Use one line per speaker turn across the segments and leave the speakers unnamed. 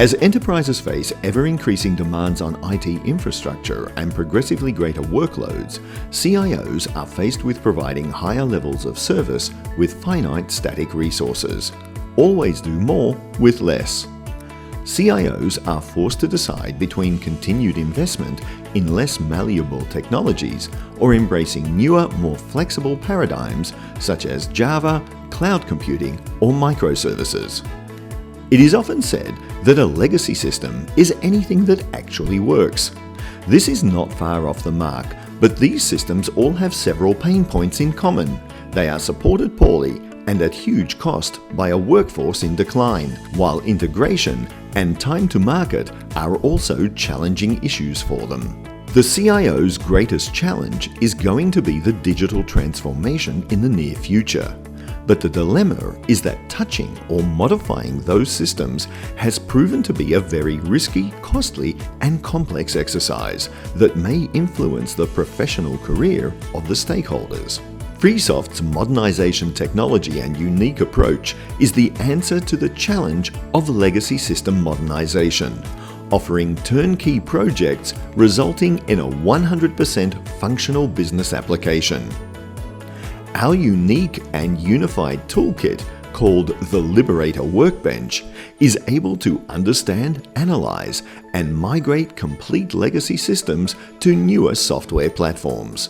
As enterprises face ever-increasing demands on IT infrastructure and progressively greater workloads, CIOs are faced with providing higher levels of service with finite static resources. Always do more with less. CIOs are forced to decide between continued investment in less malleable technologies or embracing newer, more flexible paradigms such as Java, cloud computing, or microservices. It is often said that a legacy system is anything that actually works. This is not far off the mark, but these systems all have several pain points in common. They are supported poorly and at huge cost by a workforce in decline, while integration and time to market are also challenging issues for them. The CIO's greatest challenge is going to be the digital transformation in the near future. But the dilemma is that touching or modifying those systems has proven to be a very risky, costly, and complex exercise that may influence the professional career of the stakeholders. FreeSoft's modernization technology and unique approach is the answer to the challenge of legacy system modernization, offering turnkey projects resulting in a 100% functional business application. Our unique and unified toolkit, called the Liberator Workbench, is able to understand, analyze, and migrate complete legacy systems to newer software platforms.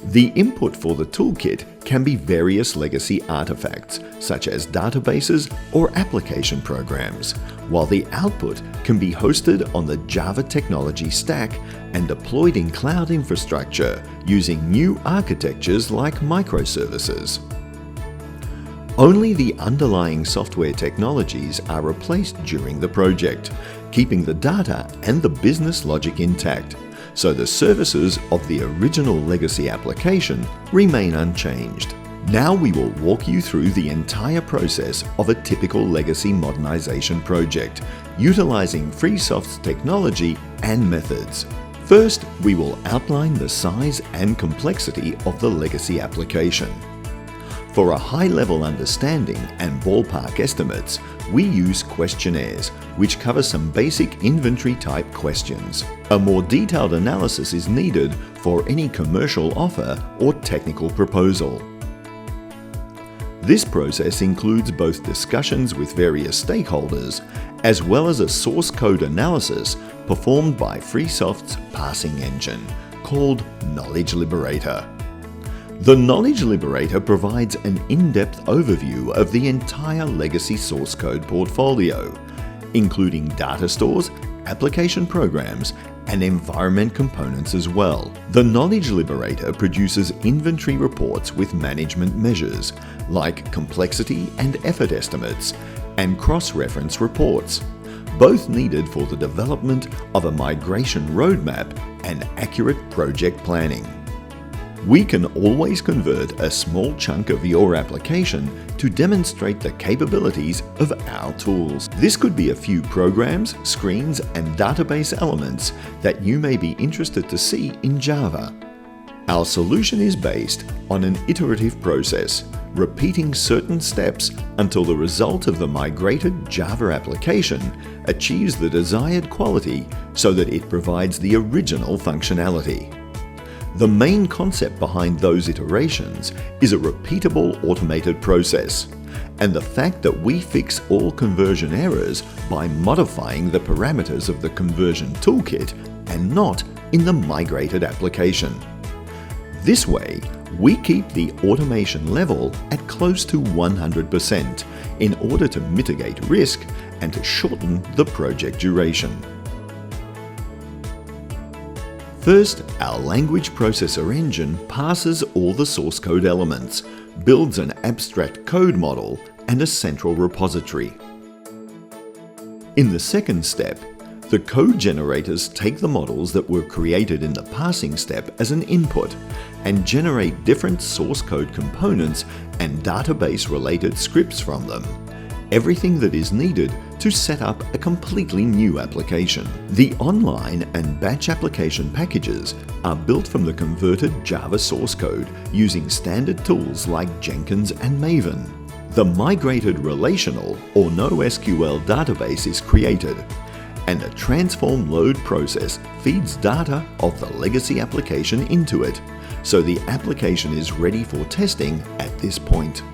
The input for the toolkit can be various legacy artifacts, such as databases or application programs, while the output can be hosted on the Java technology stack and deployed in cloud infrastructure using new architectures like microservices. Only the underlying software technologies are replaced during the project, keeping the data and the business logic intact, so the services of the original legacy application remain unchanged. Now we will walk you through the entire process of a typical legacy modernization project, utilizing FreeSoft's technology and methods. First, we will outline the size and complexity of the legacy application. For a high-level understanding and ballpark estimates, we use questionnaires, which cover some basic inventory-type questions. A more detailed analysis is needed for any commercial offer or technical proposal. This process includes both discussions with various stakeholders, as well as a source code analysis performed by FreeSoft's parsing engine, called Knowledge Liberator. The Knowledge Liberator provides an in-depth overview of the entire legacy source code portfolio, including data stores, application programs, and environment components as well. The Knowledge Liberator produces inventory reports with management measures, like complexity and effort estimates, and cross-reference reports, both needed for the development of a migration roadmap and accurate project planning. We can always convert a small chunk of your application to demonstrate the capabilities of our tools. This could be a few programs, screens, and database elements that you may be interested to see in Java. Our solution is based on an iterative process, repeating certain steps until the result of the migrated Java application achieves the desired quality so that it provides the original functionality. The main concept behind those iterations is a repeatable automated process, and the fact that we fix all conversion errors by modifying the parameters of the conversion toolkit and not in the migrated application. This way, we keep the automation level at close to 100% in order to mitigate risk and to shorten the project duration. First, our language processor engine parses all the source code elements, builds an abstract code model, and a central repository. In the second step, the code generators take the models that were created in the parsing step as an input and generate different source code components and database-related scripts from them. Everything that is needed to set up a completely new application. The online and batch application packages are built from the converted Java source code using standard tools like Jenkins and Maven. The migrated relational or NoSQL database is created, and a transform load process feeds data of the legacy application into it, so the application is ready for testing at this point.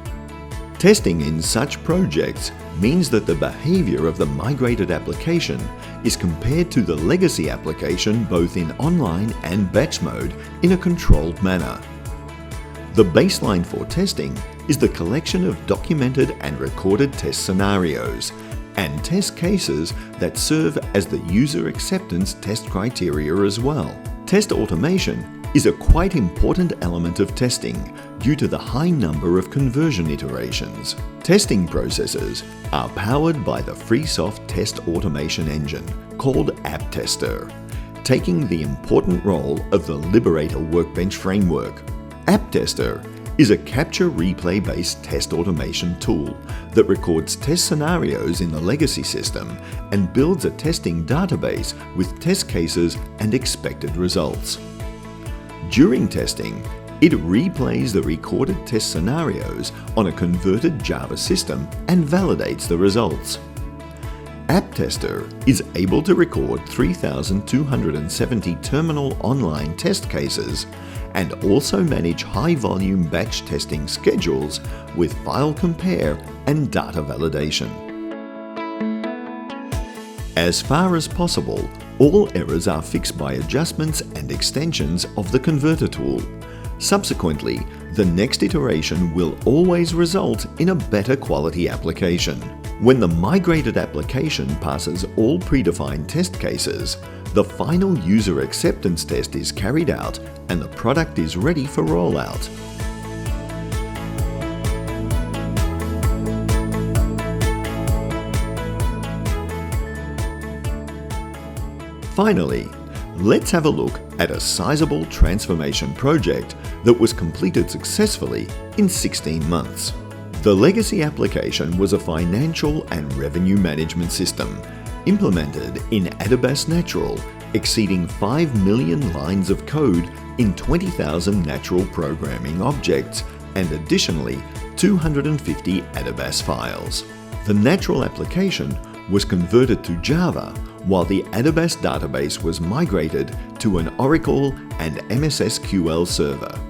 Testing in such projects means that the behavior of the migrated application is compared to the legacy application both in online and batch mode in a controlled manner. The baseline for testing is the collection of documented and recorded test scenarios and test cases that serve as the user acceptance test criteria as well. Test automation is a quite important element of testing due to the high number of conversion iterations. Testing processes are powered by the FreeSoft test automation engine called App Tester, taking the important role of the Liberator Workbench framework. App Tester is a capture-replay-based test automation tool that records test scenarios in the legacy system and builds a testing database with test cases and expected results. During testing, it replays the recorded test scenarios on a converted Java system and validates the results. App Tester is able to record 3,270 terminal online test cases and also manage high-volume batch testing schedules with file compare and data validation. As far as possible, all errors are fixed by adjustments and extensions of the converter tool. Subsequently, the next iteration will always result in a better quality application. When the migrated application passes all predefined test cases, the final user acceptance test is carried out and the product is ready for rollout. Finally, let's have a look at a sizable transformation project that was completed successfully in 16 months. The legacy application was a financial and revenue management system implemented in Adabas Natural, exceeding 5 million lines of code in 20,000 natural programming objects and additionally 250 Adabas files. The natural application was converted to Java while the Adabas database was migrated to an Oracle and MS SQL server.